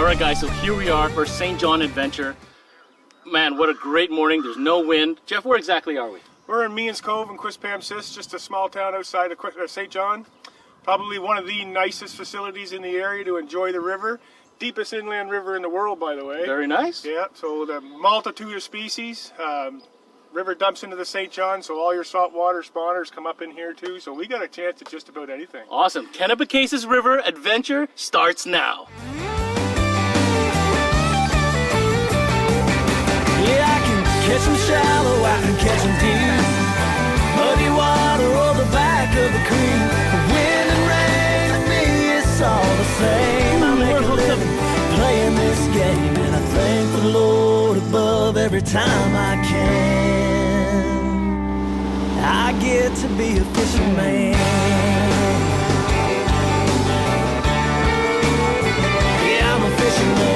Alright guys, so here we are for St. John Adventure. Man, what a great morning. There's no wind. Jeff, where exactly are we? We're in Means Cove in Quispamsis, just a small town outside of St. John. Probably one of the nicest facilities in the area to enjoy the river. Deepest inland river in the world, by the way. Very nice. Yeah, so the multitude of species. River dumps into the St. John, so all your saltwater spawners come up in here too. So we got a chance at just about anything. Awesome. Kennebecasis River Adventure starts now. Yeah, I can catch them shallow, I can catch them deep. Muddy water or the back of the creek. Wind and rain to me, it's all the same. I make a living playing this game, and I thank the Lord above every time I can. I get to be a fisherman. Yeah, I'm a fisherman.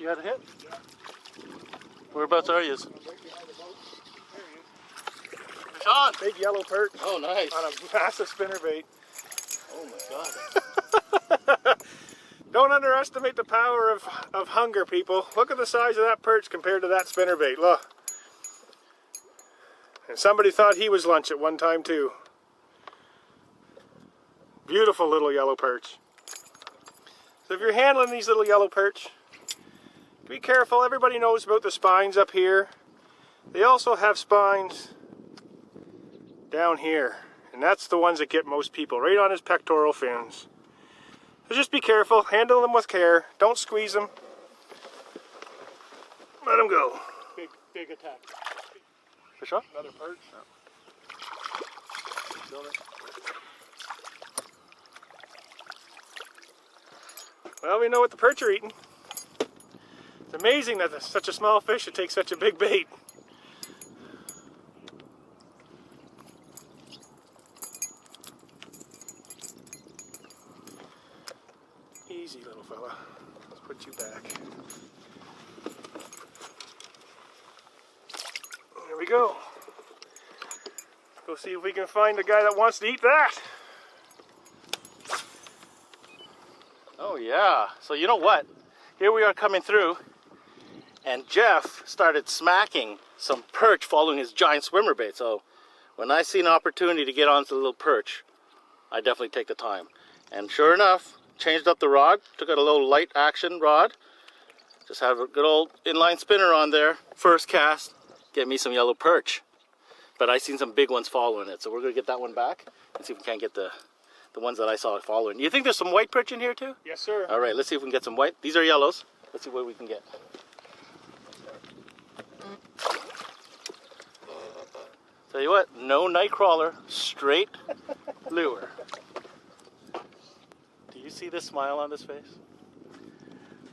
You had a hit? Yeah. Whereabouts are you? Right behind the boat. There he is. Sean! Big yellow perch. Oh, nice. On a massive spinnerbait. Oh my God. Don't underestimate the power of hunger, people. Look at the size of that perch compared to that spinnerbait. Look. And somebody thought he was lunch at one time too. Beautiful little yellow perch. So if you're handling these little yellow perch, be careful. Everybody knows about the spines up here. They also have spines down here, and that's the ones that get most people, right on his pectoral fins. So just be careful. Handle them with care. Don't squeeze them. Let them go. Big attack. For sure? Another perch. No. Well, we know what the perch are eating. It's amazing that such a small fish would take such a big bait. Easy, little fella. Let's put you back. There we go. Go see if we can find the guy that wants to eat that. Oh yeah. So you know what? Here we are coming through, and Jeff started smacking some perch following his giant swimmer bait. So when I see an opportunity to get onto the little perch, I definitely take the time. And sure enough, changed up the rod, took out a little light action rod, just have a good old inline spinner on there. First cast, get me some yellow perch. But I seen some big ones following it, so we're gonna get that one back and see if we can't get the ones that I saw following. You think there's some white perch in here too? Yes, sir. All right, let's see if we can get some white. These are yellows. Let's see what we can get. Tell you what, no night crawler, straight lure. Do you see this smile on this face?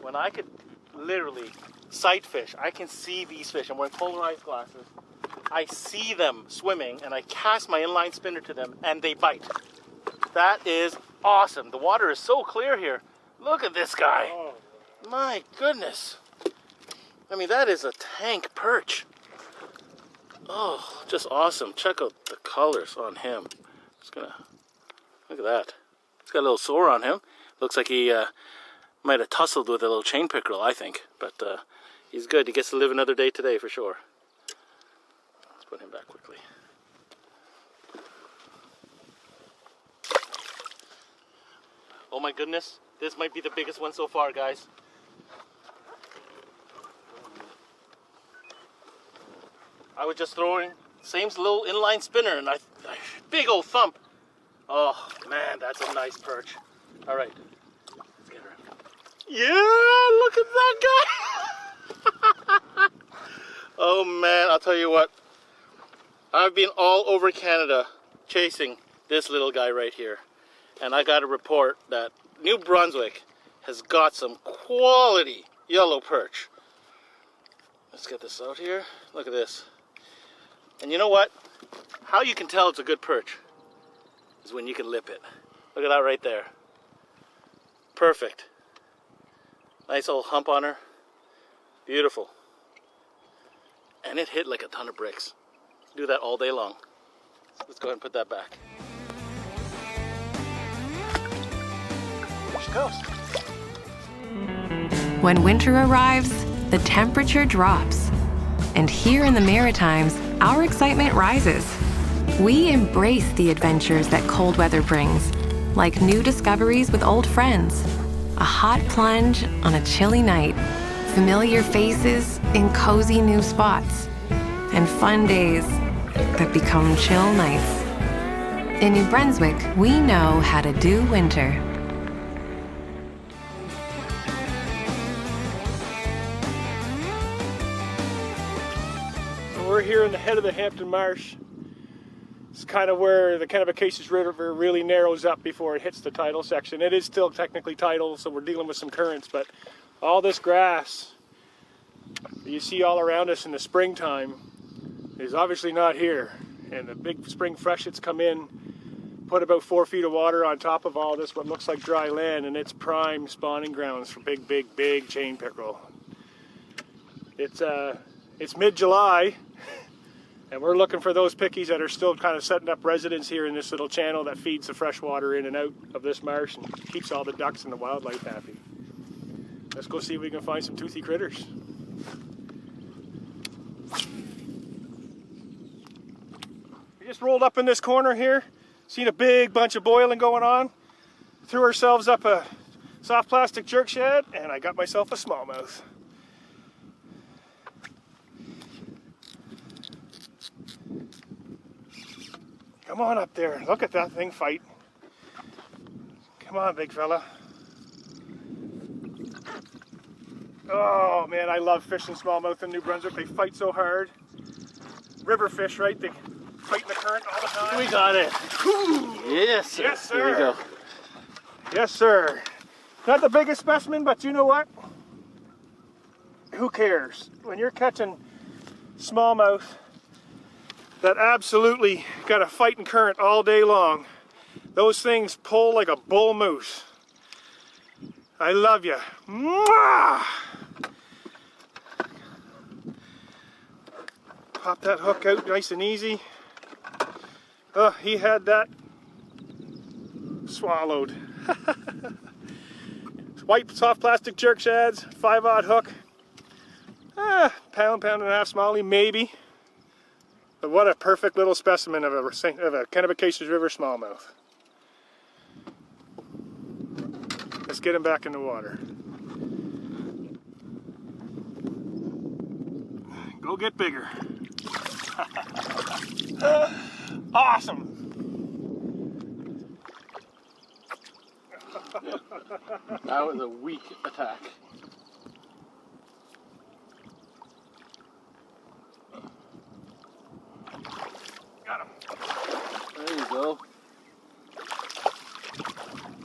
When I could literally sight fish, I can see these fish. I'm wearing polarized glasses. I see them swimming, and I cast my inline spinner to them, and they bite. That is awesome. The water is so clear here. Look at this guy. Oh. My goodness. I mean, that is a tank perch. Oh, just awesome. Check out the colors on him. Just gonna look at that. He's got a little sore on him. Looks like he might have tussled with a little chain pickerel, I think. But he's good. He gets to live another day today for sure. Let's put him back quickly. Oh my goodness, this might be the biggest one so far, guys. I was just throwing, same little inline spinner, and big old thump. Oh man, that's a nice perch. All right, let's get her. Yeah, look at that guy. Oh man, I'll tell you what. I've been all over Canada chasing this little guy right here. And I got a report that New Brunswick has got some quality yellow perch. Let's get this out here. Look at this. And you know what? How you can tell it's a good perch is when you can lip it. Look at that right there. Perfect. Nice old hump on her. Beautiful. And it hit like a ton of bricks. Do that all day long. Let's go ahead and put that back. There she goes. When winter arrives, the temperature drops. And here in the Maritimes, our excitement rises. We embrace the adventures that cold weather brings, like new discoveries with old friends, a hot plunge on a chilly night, familiar faces in cozy new spots, and fun days that become chill nights. In New Brunswick, we know how to do winter. We're here in the head of the Hampton Marsh. It's kind of where the Kennebecasis River really narrows up before it hits the tidal section. It is still technically tidal, so we're dealing with some currents, but all this grass that you see all around us in the springtime is obviously not here. And the big spring freshets come in, put about 4 feet of water on top of all this, what looks like dry land, and it's prime spawning grounds for big chain pickerel. It's mid-July, and we're looking for those pickies that are still kind of setting up residence here in this little channel that feeds the fresh water in and out of this marsh and keeps all the ducks and the wildlife happy. Let's go see if we can find some toothy critters. We just rolled up in this corner here, seen a big bunch of boiling going on, threw ourselves up a soft plastic jerk shad, and I got myself a smallmouth. Come on up there. Look at that thing fight. Come on, big fella. Oh man, I love fishing smallmouth in New Brunswick. They fight so hard. River fish, right? They fight in the current all the time. We got it. Yes, sir. Yes, sir. Here we go. Yes, sir. Not the biggest specimen, but you know what? Who cares? When you're catching smallmouth that absolutely got a fighting current all day long, those things pull like a bull moose. I love you. Mwah! Pop that hook out nice and easy. Oh, he had that swallowed. White soft plastic jerk shads, 5/0 hook. Pound and a half smallie, maybe. But what a perfect little specimen of a Kennebecasis River smallmouth. Let's get him back in the water. Go get bigger. Awesome. That was a weak attack. Got him. There you go.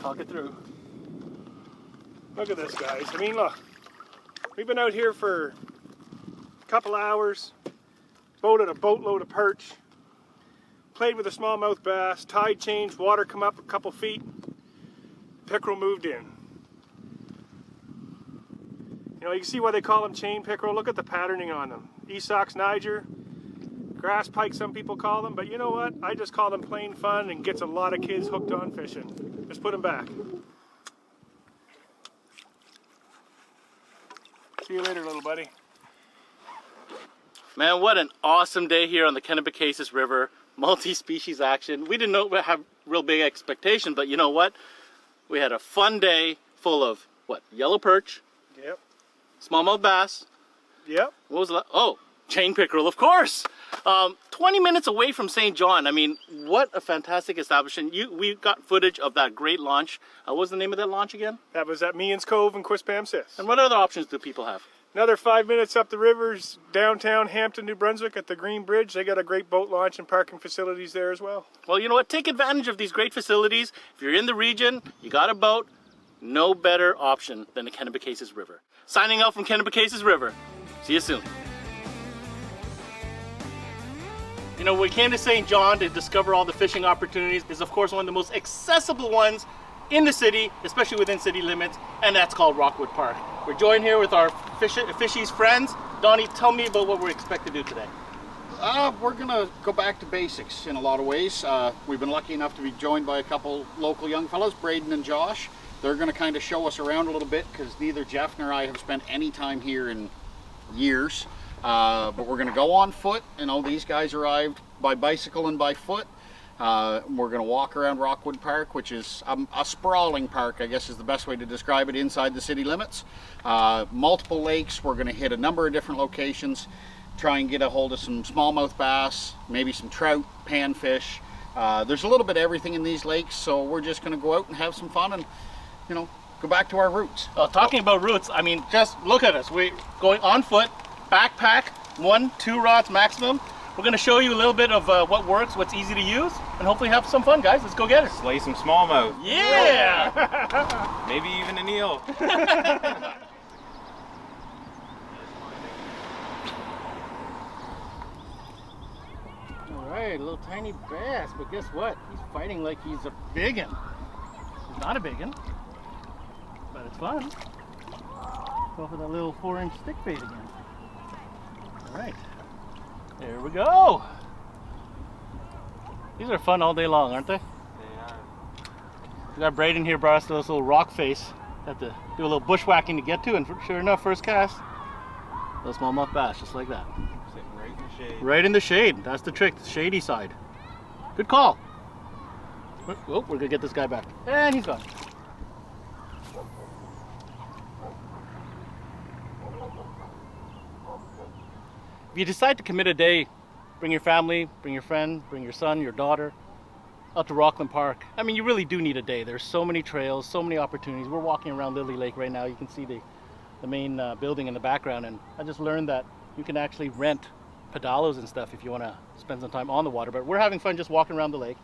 Talk it through. Look at this, guys. I mean, look. We've been out here for a couple hours, boated a boatload of perch, played with a smallmouth bass, tide changed, water come up a couple feet, pickerel moved in. You know, you can see why they call them chain pickerel. Look at the patterning on them. Esox Niger, grass pike some people call them, but you know what? I just call them plain fun and gets a lot of kids hooked on fishing. Just put them back. See you later, little buddy. Man, what an awesome day here on the Kennebecasis River. Multi-species action. We didn't know we have real big expectations, but you know what? We had a fun day full of, what, yellow perch, Yep. smallmouth bass. Yep. What was that? Oh, chain pickerel, of course. 20 minutes away from St. John. I mean, what a fantastic establishment. We got footage of that great launch. What was the name of that launch again? That was at Meehan's Cove in Quispamsis. And what other options do people have? Another 5 minutes up the rivers, downtown Hampton, New Brunswick at the Green Bridge. They got a great boat launch and parking facilities there as well. Well, you know what? Take advantage of these great facilities. If you're in the region, you got a boat, no better option than the Kennebecasis River. Signing out from Kennebecasis River. See you soon. You know, we came to St. John to discover all the fishing opportunities. It's of course one of the most accessible ones in the city, especially within city limits, and that's called Rockwood Park. We're joined here with our fishies friends. Donnie, tell me about what we expect to do today. We're gonna go back to basics in a lot of ways. We've been lucky enough to be joined by a couple local young fellas, Braden and Josh. They're gonna kind of show us around a little bit because neither Jeff nor I have spent any time here in years. But we're gonna go on foot. You know, these guys arrived by bicycle and by foot. We're gonna walk around Rockwood Park, which is a sprawling park, I guess is the best way to describe it, inside the city limits. Multiple lakes. We're gonna hit a number of different locations. Try and get a hold of some smallmouth bass, maybe some trout, panfish. There's a little bit of everything in these lakes, so we're just going to go out and have some fun and, you know, go back to our roots. Talking about roots, I mean, just look at us. We're going on foot, backpack, 1-2 rods maximum. We're going to show you a little bit of what works, what's easy to use, and hopefully have some fun, guys. Let's go get it. Slay some smallmouth. Yeah! Maybe even an eel. Alright, a little tiny bass, but guess what? He's fighting like he's a big one. He's not a big one, but it's fun. Go for that little 4-inch stick bait again. Alright, there we go. These are fun all day long, aren't they? They are. We got Braden here, brought us to this little rock face. Had to do a little bushwhacking to get to, and sure enough, first cast, little smallmouth bass, just like that. Sitting right in the shade. Right in the shade. That's the trick. The shady side. Good call. Oh, we're gonna get this guy back. And he's gone. If you decide to commit a day, bring your family, bring your friend, bring your son, your daughter, out to Rockwood Park. I mean, you really do need a day. There's so many trails, so many opportunities. We're walking around Lily Lake right now. You can see the main building in the background, and I just learned that you can actually rent pedalos and stuff if you want to spend some time on the water. But we're having fun just walking around the lake.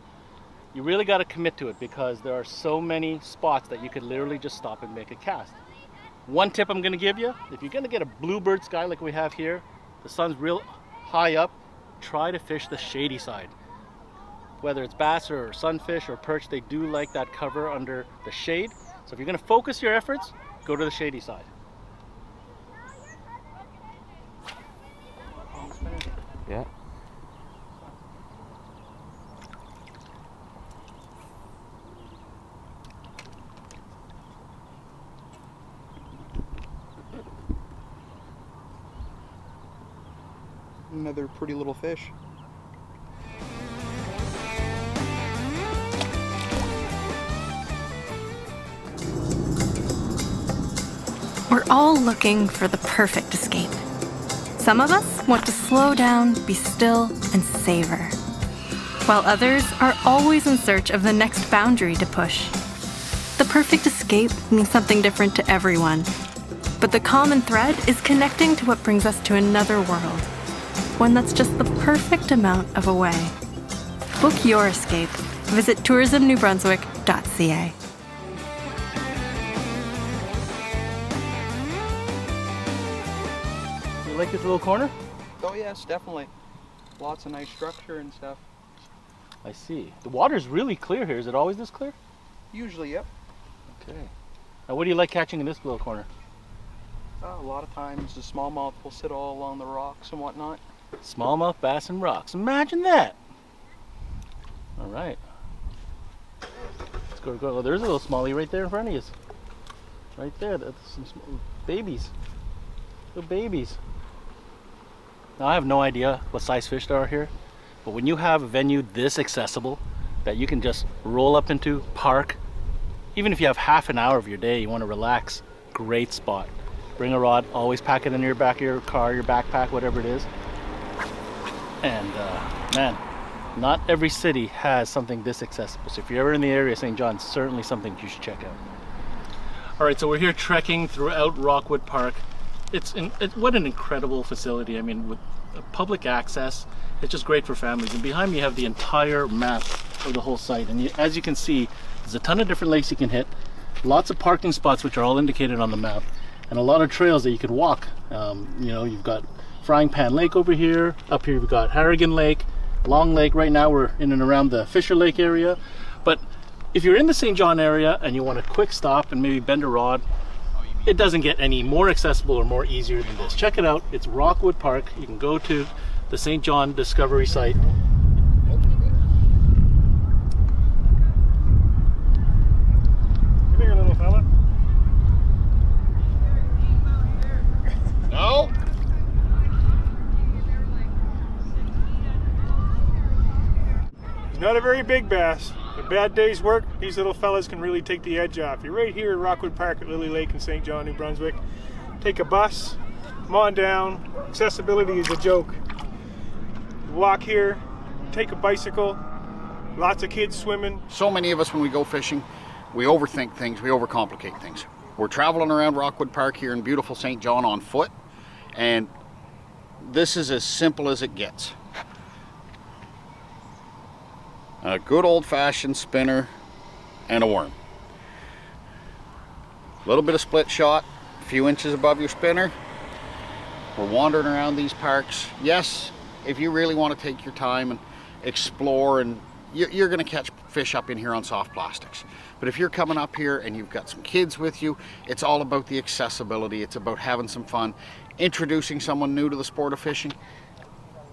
You really got to commit to it because there are so many spots that you could literally just stop and make a cast. One tip I'm going to give you, if you're going to get a bluebird sky like we have here, the sun's real high up, try to fish the shady side. Whether it's bass or sunfish or perch, they do like that cover under the shade. So if you're going to focus your efforts, go to the shady side. Yeah. Another pretty little fish. We're all looking for the perfect escape. Some of us want to slow down, be still, and savor, while others are always in search of the next boundary to push. The perfect escape means something different to everyone, but the common thread is connecting to what brings us to another world, one that's just the perfect amount of away. Book your escape. Visit tourismnewbrunswick.ca. You like this little corner? Oh yes, definitely. Lots of nice structure and stuff. I see. The water's really clear here. Is it always this clear? Usually, yep. Okay. Now what do you like catching in this little corner? A lot of times the smallmouth will sit all along the rocks and whatnot. Smallmouth, bass, and rocks. Imagine that. All right. Let's go. Oh, there's a little smallie right there in front of you. Right there. That's some babies. Little babies. Now I have no idea what size fish there are here, but when you have a venue this accessible that you can just roll up into, park, even if you have half an hour of your day, you want to relax, great spot. Bring a rod, always pack it in your back of your car, your backpack, whatever it is. And man, not every city has something this accessible. So if you're ever in the area, St. John, certainly something you should check out. All right, so we're here trekking throughout Rockwood Park. What an incredible facility. I mean, with public access, it's just great for families. And behind me you have the entire map of the whole site. And as you can see, there's a ton of different lakes you can hit, lots of parking spots which are all indicated on the map, and a lot of trails that you can walk. You know, you've got Frying Pan Lake over here. Up here we've got Harrigan Lake. Long Lake. Right now we're in and around the Fisher Lake area. But if you're in the St. John area and you want a quick stop and maybe bend a rod, it doesn't get any more accessible or more easier than this. Check it out. It's Rockwood Park. You can go to the St. John Discovery site. Come here, little fella. No. He's not a very big bass. A bad day's work, these little fellas can really take the edge off. You're right here at Rockwood Park at Lily Lake in St. John, New Brunswick. Take a bus, come on down. Accessibility is a joke. Walk here, take a bicycle, lots of kids swimming. So many of us, when we go fishing, we overthink things, we overcomplicate things. We're traveling around Rockwood Park here in beautiful St. John on foot, and this is as simple as it gets. A good old-fashioned spinner and a worm. A little bit of split shot, a few inches above your spinner. We're wandering around these parks. Yes, if you really want to take your time and explore, and you're going to catch fish up in here on soft plastics. But if you're coming up here and you've got some kids with you, it's all about the accessibility. It's about having some fun, introducing someone new to the sport of fishing.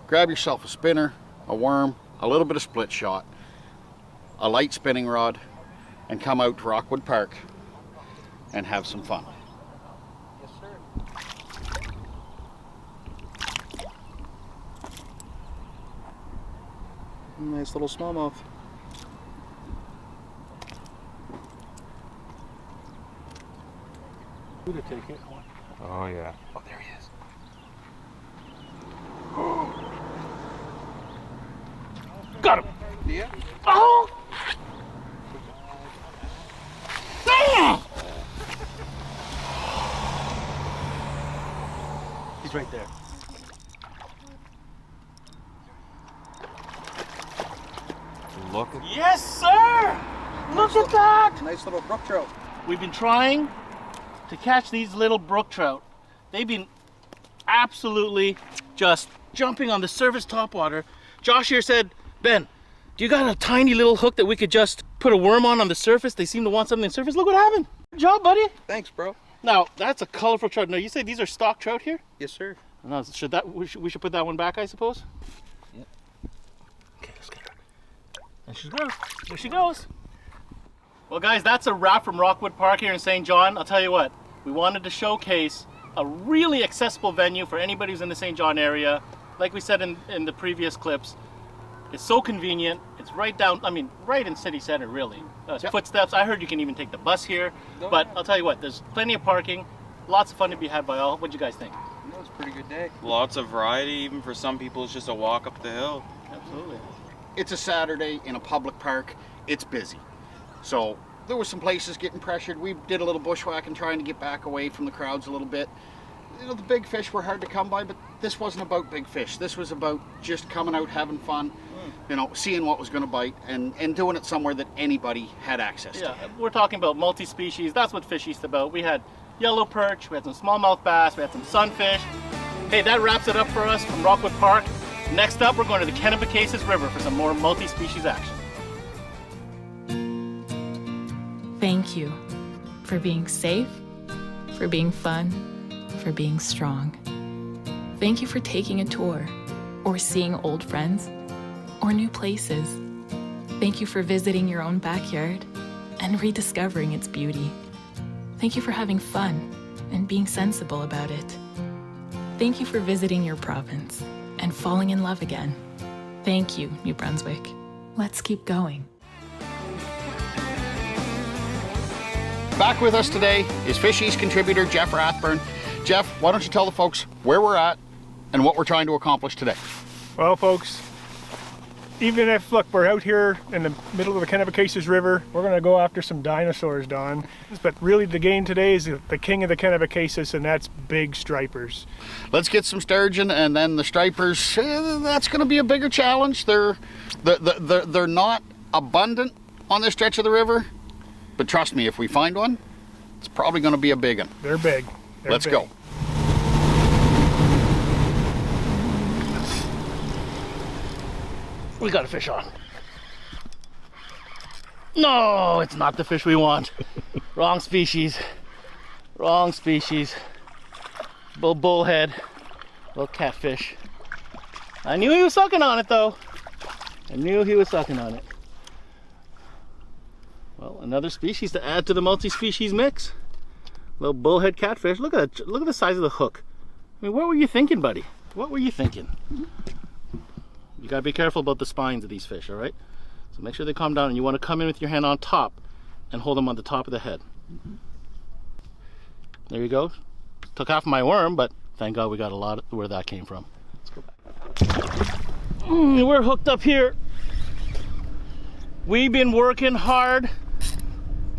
Grab yourself a spinner, a worm, a little bit of split shot, a light spinning rod, and come out to Rockwood Park and have some fun. Yes, sir. Nice little smallmouth. Who to take it? Oh yeah. Oh, there he is. Got him. Yeah. Oh! Damn! He's right there. Look. Yes, sir! Look at that! Nice little brook trout. We've been trying to catch these little brook trout. They've been absolutely just jumping on the surface topwater. Josh here said, Ben, do you got a tiny little hook that we could just put a worm on the surface? They seem to want something on the surface. Look what happened. Good job, buddy. Thanks, bro. Now, that's a colorful trout. Now, you say these are stock trout here? Yes, sir. No, we should put that one back, I suppose? Yep. Okay, let's get her. There she goes. There she goes. Well, guys, that's a wrap from Rockwood Park here in St. John. I'll tell you what, we wanted to showcase a really accessible venue for anybody who's in the St. John area. Like we said in the previous clips, it's so convenient. It's right down, I mean, right in city center, really. Yep. Footsteps. I heard you can even take the bus here. Oh, But yeah. I'll tell you what, there's plenty of parking. Lots of fun to be had by all. What'd you guys think? That was a pretty good day. Lots of variety. Even for some people, it's just a walk up the hill. Absolutely. It's a Saturday in a public park. It's busy. So there were some places getting pressured. We did a little bushwhacking trying to get back away from the crowds a little bit. You know, the big fish were hard to come by, but this wasn't about big fish. This was about just coming out, having fun, you know, seeing what was going to bite, and doing it somewhere that anybody had access to. Yeah, we're talking about multi-species. That's what Fish East about. We had yellow perch, we had some smallmouth bass, we had some sunfish. Hey, that wraps it up for us from Rockwood Park. Next up, we're going to the Kennebecasis River for some more multi-species action. Thank you for being safe, for being fun, for being strong. Thank you for taking a tour, or seeing old friends, or new places. Thank you for visiting your own backyard and rediscovering its beauty. Thank you for having fun and being sensible about it. Thank you for visiting your province and falling in love again. Thank you, New Brunswick. Let's keep going. Back with us today is Fish East contributor Jeff Rathburn. Jeff, why don't you tell the folks where we're at and what we're trying to accomplish today? Well, folks, even if, look, we're out here in the middle of the Kennebecasis River, we're going to go after some dinosaurs, Don. But really the game today is the king of the Kennebecasis, and that's big stripers. Let's get some sturgeon, and then the stripers, that's going to be a bigger challenge. They're not abundant on this stretch of the river, but trust me, if we find one, it's probably going to be a big one. They're big. Let's go. We got a fish on. No, it's not the fish we want. Wrong species. Wrong species. Bullhead. Little catfish. I knew he was sucking on it though. I knew he was sucking on it. Well, another species to add to the multi-species mix. Little bullhead catfish. Look at the size of the hook. I mean, what were you thinking, buddy? What were you thinking? You gotta be careful about the spines of these fish, all right? So make sure they calm down, and you want to come in with your hand on top and hold them on the top of the head. There you go. Took half my worm, but thank God we got a lot of where that came from. Let's go back. We're hooked up here. We've been working hard.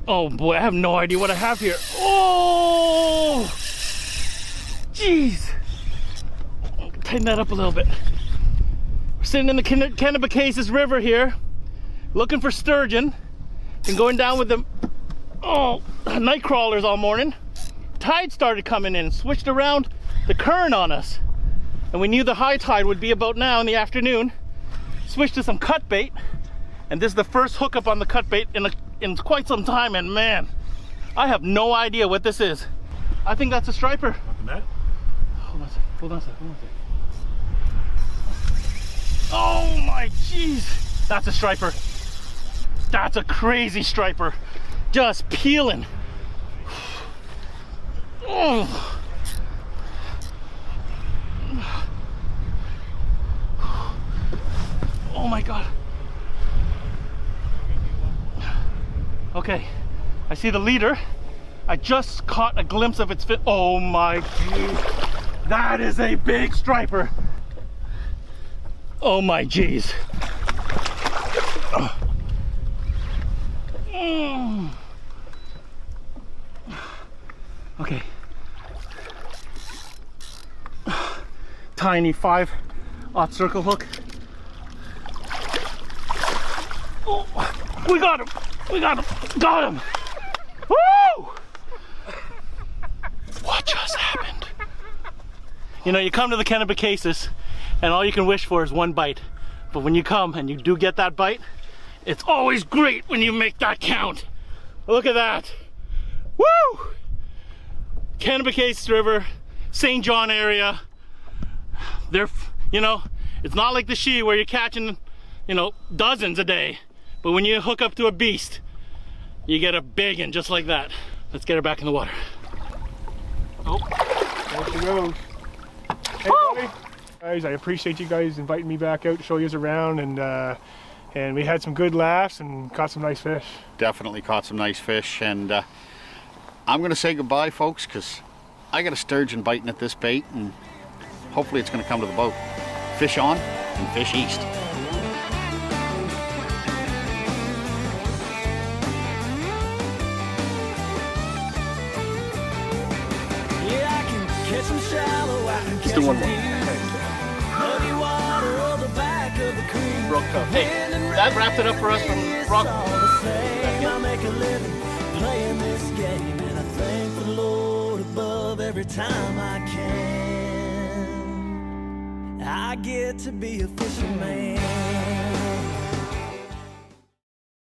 Oh boy, I have no idea what I have here. Oh! Jeez! Tighten that up a little bit. We're sitting in the Kennebecasis River here, looking for sturgeon. Been going down with the night crawlers all morning. Tide started coming in and switched around the current on us. And we knew the high tide would be about now in the afternoon. Switched to some cut bait. And this is the first hookup on the cut bait in quite some time, and man, I have no idea what this is. I think that's a striper. Hold on a sec, hold on a sec. Oh my jeez, that's a striper. That's a crazy striper. Just peeling. Oh. Oh my God. Okay, I see the leader. I just caught a glimpse of its fin. Oh my geez. That is a big striper. Oh my geez. Okay. Tiny 5/0 circle hook. Oh, we got him. We got him. Got him. Woo! What just happened? You know, you come to the Kennebecasis and all you can wish for is one bite. But when you come and you do get that bite, it's always great when you make that count. Look at that. Woo! Kennebecasis River, St. John area. They're, you know, it's not like the Shee where you're catching, you know, dozens a day. But when you hook up to a beast, you get a big one just like that. Let's get her back in the water. Oh, there she goes. Hey, buddy. Guys, I appreciate you guys inviting me back out to show you around, and we had some good laughs and caught some nice fish. Definitely caught some nice fish, and I'm going to say goodbye, folks, because I got a sturgeon biting at this bait, and hopefully it's going to come to the boat. Fish on and fish east. Let's do one more. Broke up. Hey, that wrapped it up for us from Rockwood. I make a living playing this game, and I thank the Lord above every time I can. I get to be a fisherman.